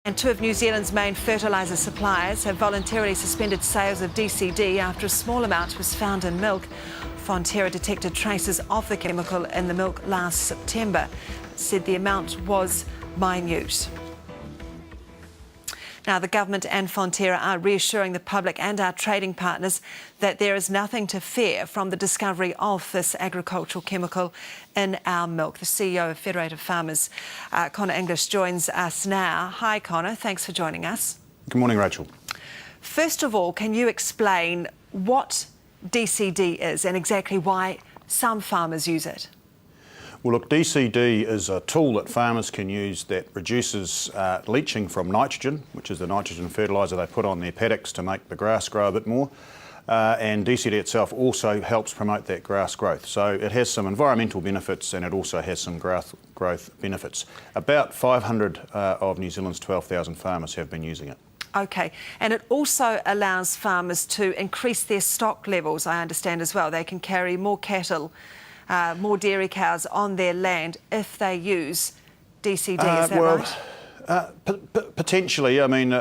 And two of New Zealand's main fertiliser suppliers have voluntarily suspended sales of DCD after a small amount was found in milk. Fonterra detected traces of the chemical in the milk last September. It said the amount was minute. Now, the government and Fonterra are reassuring the public and our trading partners that there is nothing to fear from the discovery of this agricultural chemical in our milk. The CEO of Federated Farmers, Conor English, joins us now. Hi, Conor. Thanks for joining us. Good morning, Rachel. First of all, can you explain what DCD is and exactly why some farmers use it? Well, look, DCD is a tool that farmers can use that reduces leaching from nitrogen, which is the nitrogen fertiliser they put on their paddocks to make the grass grow a bit more. And DCD itself also helps promote that grass growth. So it has some environmental benefits and it also has some growth benefits. About 500 of New Zealand's 12,000 farmers have been using it. OK, and it also allows farmers to increase their stock levels, I understand as well. They can carry more cattle, more dairy cows on their land if they use DCD, is that right? Potentially. I mean,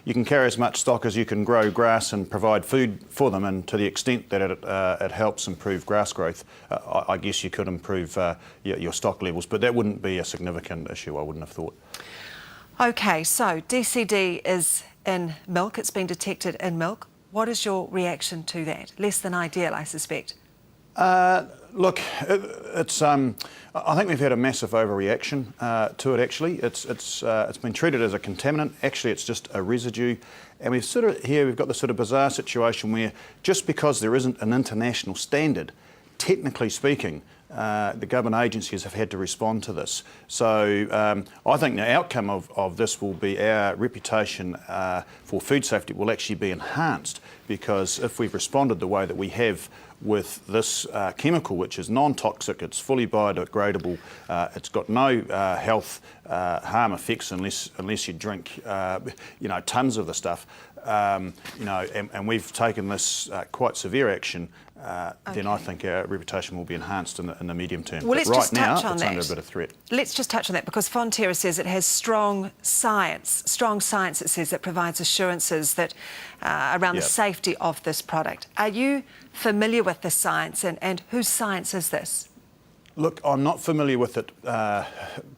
you can carry as much stock as you can grow grass and provide food for them, and to the extent that it helps improve grass growth, I guess you could improve your stock levels, but that wouldn't be a significant issue, I wouldn't have thought. OK, so DCD is in milk. It's been detected in milk. What is your reaction to that? Less than ideal, I suspect. Look, it's. I think we've had a massive overreaction to it. Actually, it's been treated as a contaminant. Actually, it's just a residue, and we've got this sort of bizarre situation where just because there isn't an international standard, technically speaking, the government agencies have had to respond to this. So I think the outcome of this will be our reputation for food safety will actually be enhanced, because if we've responded the way that we have with this chemical, which is non-toxic, it's fully biodegradable, it's got no health harm effects unless you drink tons of the stuff, and we've taken this quite severe action. Then I think our reputation will be enhanced in the medium term. Well, let's just touch on that. Under a bit of threat. Let's just touch on that, because Fonterra says it has strong science. It says that provides assurances that around the safety of this product. Are you familiar with the science, and whose science is this? Look, I'm not familiar with it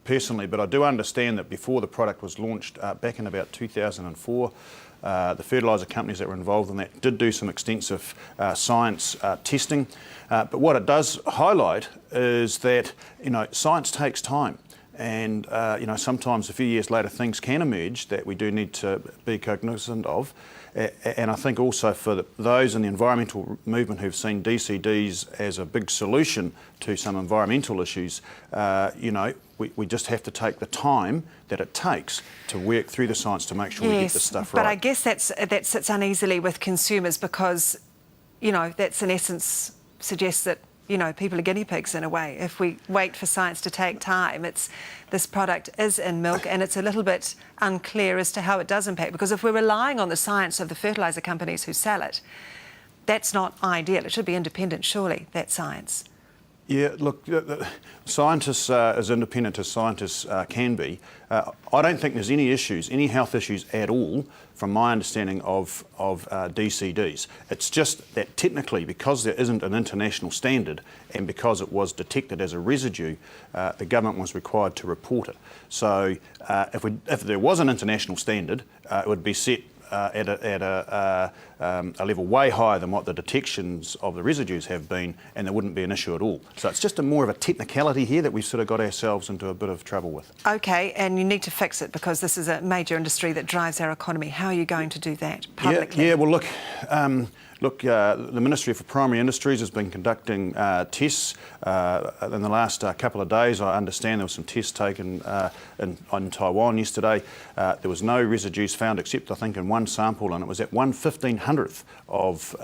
personally, but I do understand that before the product was launched back in about 2004, the fertiliser companies that were involved in that did do some extensive science testing. But what it does highlight is that, science takes time. And, sometimes a few years later things can emerge that we do need to be cognizant of. And I think also for those in the environmental movement who've seen DCDs as a big solution to some environmental issues, we just have to take the time that it takes to work through the science to make sure we get this stuff right. But I guess that sits uneasily with consumers, because, that's in essence suggests that, people are guinea pigs in a way. If we wait for science to take time, this product is in milk and it's a little bit unclear as to how it does impact, because if we're relying on the science of the fertiliser companies who sell it, that's not ideal. It should be independent, surely, that science. Yeah, look, scientists as independent as scientists can be, I don't think there's any health issues at all from my understanding of DCDs. It's just that technically, because there isn't an international standard and because it was detected as a residue, the government was required to report it. So if there was an international standard, it would be set at a level way higher than what the detections of the residues have been, and there wouldn't be an issue at all. So it's just more of a technicality here that we've sort of got ourselves into a bit of trouble with. OK, and you need to fix it, because this is a major industry that drives our economy. How are you going to do that publicly? Yeah, well, look, the Ministry for Primary Industries has been conducting tests. In the last couple of days, I understand there were some tests taken in Taiwan yesterday. There was no residues found except, I think, in one sample, and it was at 1/1500th of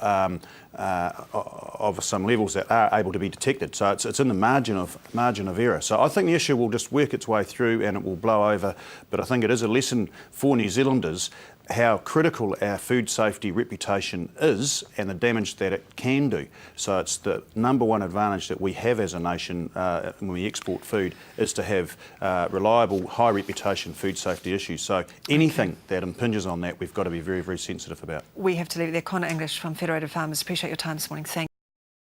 of some levels that are able to be detected. So it's in the margin of error. So I think the issue will just work its way through and it will blow over. But I think it is a lesson for New Zealanders how critical our food safety reputation is and the damage that it can do. So it's the number one advantage that we have as a nation when we export food is to have reliable, high reputation food safety issues. So anything that impinges on that, we've got to be very, very sensitive about. We have to leave it there. Conor English from Federated Farmers, appreciate your time this morning. Thank you.